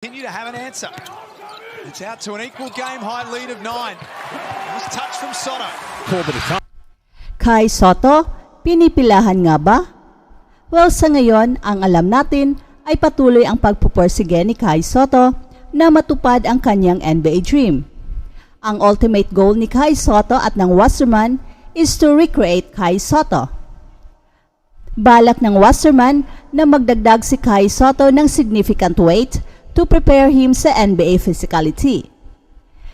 Continue to have an answer. It's out to an equal game high lead of 9. Nice touch from Soto. Kai Soto, pinipilahan nga ba? Well, sa ngayon, ang alam natin ay patuloy ang pagpupursige ni Kai Soto na matupad ang kanyang NBA dream. Ang ultimate goal ni Kai Soto at ng Wasserman is to recreate Kai Soto. Balak ng Wasserman na magdagdag si Kai Soto ng significant weight to prepare him sa NBA physicality.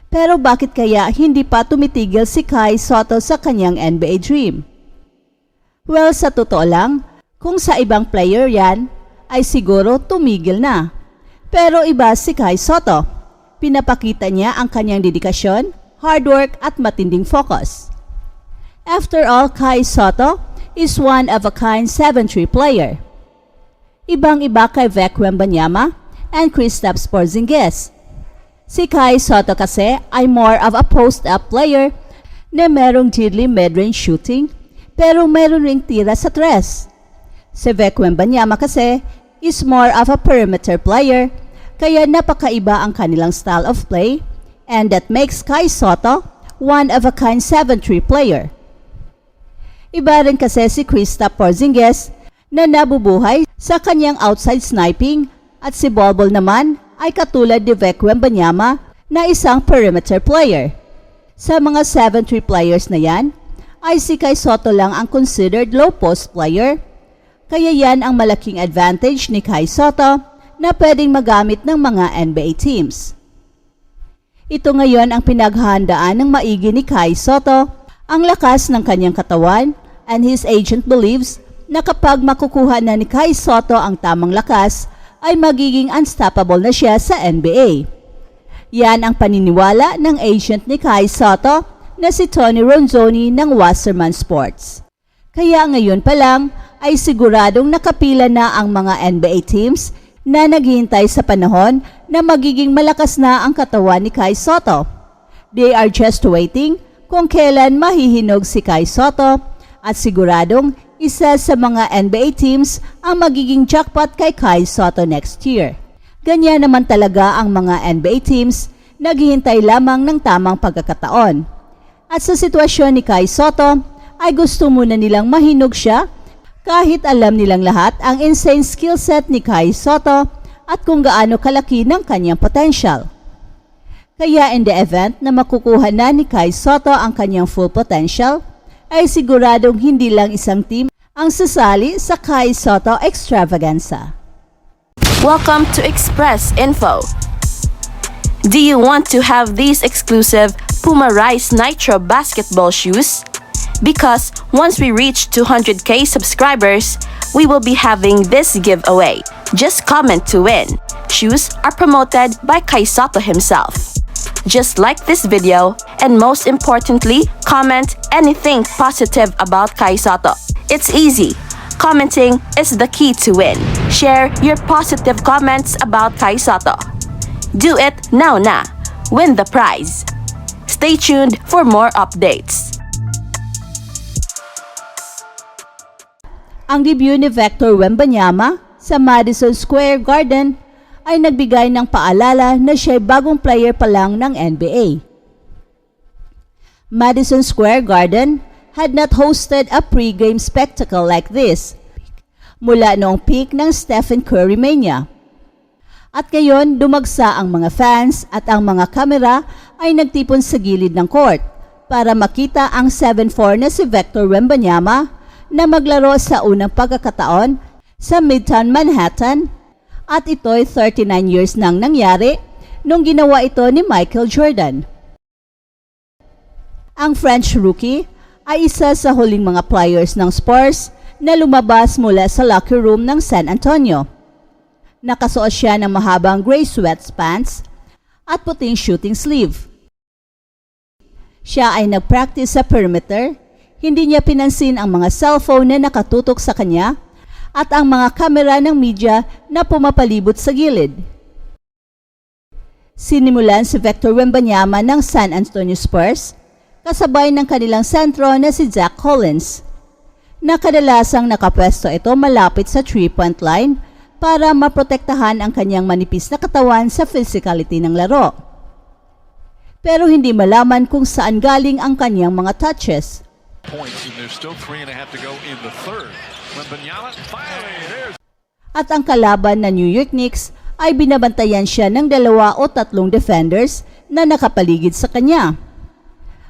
Pero bakit kaya hindi pa tumitigil si Kai Soto sa kanyang NBA dream? Well, sa totoo lang, kung sa ibang player yan, ay siguro tumigil na. Pero iba si Kai Soto. Pinapakita niya ang kanyang dedikasyon, hard work at matinding focus. After all, Kai Soto is one of a kind 7-3 player. Ibang-iba kay Vic Wembanyama and Kristaps Porzingis. Si Kai Soto kasi ay more of a post-up player na merong deadly mid-range shooting pero meron ring tira sa tres. Si Vic Wembanyama kasi is more of a perimeter player kaya napakaiba ang kanilang style of play and that makes Kai Soto one of a kind 7-3 player. Iba rin kasi si Kristaps Porzingis na nabubuhay sa kanyang outside sniping at si Bol Bol naman ay katulad ni Vic Wembanyama na isang perimeter player. Sa mga 7-3 players na yan, ay si Kai Soto lang ang considered low post player. Kaya yan ang malaking advantage ni Kai Soto na pwedeng magamit ng mga NBA teams. Ito ngayon ang pinaghahandaan ng maigi ni Kai Soto, ang lakas ng kanyang katawan, and his agent believes na kapag makukuha na ni Kai Soto ang tamang lakas, ay magiging unstoppable na siya sa NBA. Yan ang paniniwala ng agent ni Kai Soto na si Tony Ronzoni ng Wasserman Sports. Kaya ngayon pa lang ay siguradong nakapila na ang mga NBA teams na naghihintay sa panahon na magiging malakas na ang katawan ni Kai Soto. They are just waiting kung kailan mahihinog si Kai Soto at siguradong isa sa mga NBA teams ang magiging jackpot kay Kai Soto next year. Ganyan naman talaga ang mga NBA teams, naghihintay lamang ng tamang pagkakataon. At sa sitwasyon ni Kai Soto, ay gusto muna nilang mahinog siya kahit alam nilang lahat ang insane skill set ni Kai Soto at kung gaano kalaki ng kanyang potential. Kaya in the event na makukuha na ni Kai Soto ang kanyang full potential, ay siguradong hindi lang isang team ang sasali sa Kai Soto extravaganza. Welcome to Express Info. Do you want to have these exclusive Puma Rise Nitro basketball shoes? Because once we reach 200k subscribers, we will be having this giveaway. Just comment to win. Shoes are promoted by Kai Soto himself. Just like this video, and most importantly, comment anything positive about Kai Soto. It's easy. Commenting is the key to win. Share your positive comments about Kai Soto. Do it now na. Win the prize. Stay tuned for more updates. Ang debut ni Victor Wembanyama sa Madison Square Garden ay nagbigay ng paalala na siya'y bagong player pa lang ng NBA. Madison Square Garden had not hosted a pre-game spectacle like this mula noong peak ng Stephen Curry mania. At ngayon, dumagsa ang mga fans at ang mga kamera ay nagtipon sa gilid ng court para makita ang 7'4" na si Victor Wembanyama na maglaro sa unang pagkakataon sa Midtown Manhattan. At ito'y 39 years nang nangyari nung ginawa ito ni Michael Jordan. Ang French rookie ay isa sa huling mga players ng Spurs na lumabas mula sa locker room ng San Antonio. Nakasuot siya ng mahabang gray sweatpants at puting shooting sleeve. Siya ay nagpractice sa perimeter, hindi niya pinansin ang mga cellphone na nakatutok sa kanya at ang mga kamera ng media na pumapalibot sa gilid. Sinimulan si Victor Wembanyama ng San Antonio Spurs kasabay ng kanilang sentro na si Zach Collins, na kadalasang nakapwesto ito malapit sa 3-point line para maprotektahan ang kanyang manipis na katawan sa physicality ng laro. Pero hindi malaman kung saan galing ang kanyang mga touches. Points, and there's still 3.5 to go in the third. Wembanyama, finally, there's At ang kalaban na New York Knicks ay binabantayan siya ng 2 o 3 defenders na nakapaligid sa kanya.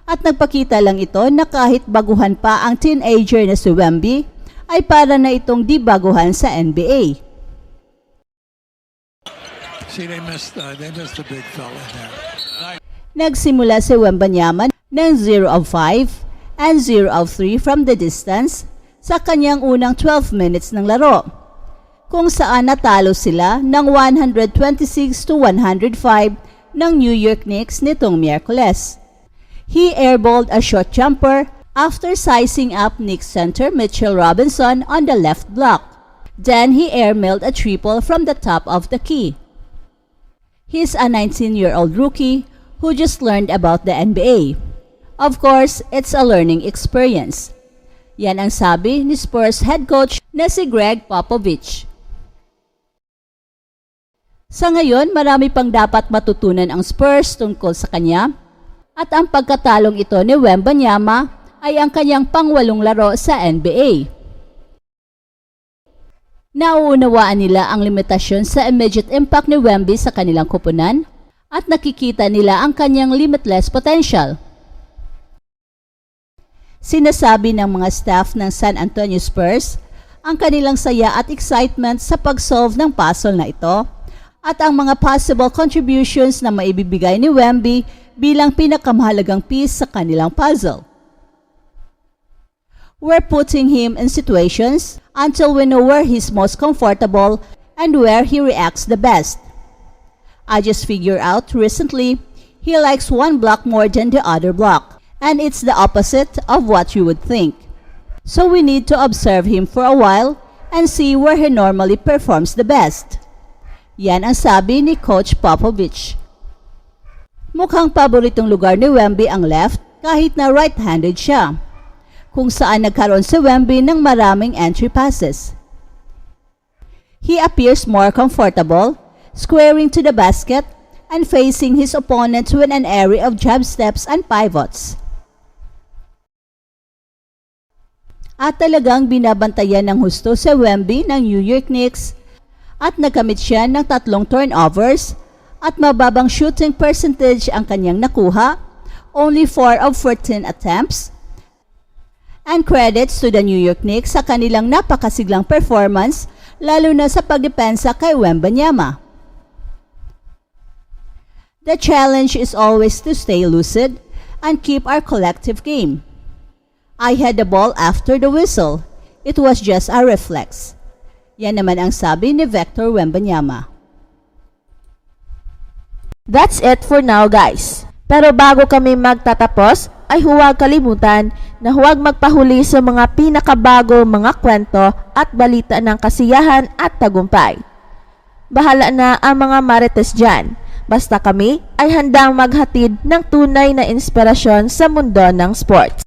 At nagpakita lang ito na kahit baguhan pa ang teenager na si Wemby, ay para na itong di baguhan sa NBA. See, they missed the big fella there. Nagsimula si Wembanyama ng 0 of 5 and 0 of 3 from the distance sa kanyang unang 12 minutes ng laro, kung saan natalo sila ng 126 to 105 ng New York Knicks nitong Miyerkules. He airballed a short jumper after sizing up Knicks center Mitchell Robinson on the left block. Then he airmailed a triple from the top of the key. He's a 19-year-old rookie who just learned about the NBA. Of course, it's a learning experience. Yan ang sabi ni Spurs head coach na si Greg Popovich. Sa ngayon, marami pang dapat matutunan ang Spurs tungkol sa kanya, at ang pagkatalong ito ni Wembanyama ay ang kanyang pang-8 laro sa NBA. Nauunawaan nila ang limitasyon sa immediate impact ni Wemby sa kanilang koponan at nakikita nila ang kanyang limitless potential. Sinasabi ng mga staff ng San Antonio Spurs ang kanilang saya at excitement sa pag-solve ng puzzle na ito at ang mga possible contributions na maibibigay ni Wemby bilang pinakamahalagang piece sa kanilang puzzle. We're putting him in situations until we know where he's most comfortable and where he reacts the best. I just figured out recently he likes one block more than the other block, and it's the opposite of what you would think. So we need to observe him for a while and see where he normally performs the best. Yan ang sabi ni Coach Popovich. Mukhang paboritong lugar ni Wemby ang left kahit na right-handed siya, kung saan nagkaroon si Wemby ng maraming entry passes. He appears more comfortable, squaring to the basket and facing his opponent with an array of jab steps and pivots. At talagang binabantayan ng husto si Wemby ng New York Knicks at nakamit siya ng 3 turnovers at mababang shooting percentage ang kanyang nakuha, only 4 of 14 attempts. And credits to the New York Knicks sa kanilang napakasiglang performance, lalo na sa pagdepensa kay Wembanyama. The challenge is always to stay lucid and keep our collective game. I had the ball after the whistle. It was just a reflex. Yan naman ang sabi ni Victor Wembanyama. That's it for now, guys. Pero bago kami magtatapos, ay huwag kalimutan na huwag magpahuli sa mga pinakabago mga kwento at balita ng kasiyahan at tagumpay. Bahala na ang mga marites dyan. Basta kami ay handang maghatid ng tunay na inspirasyon sa mundo ng sports.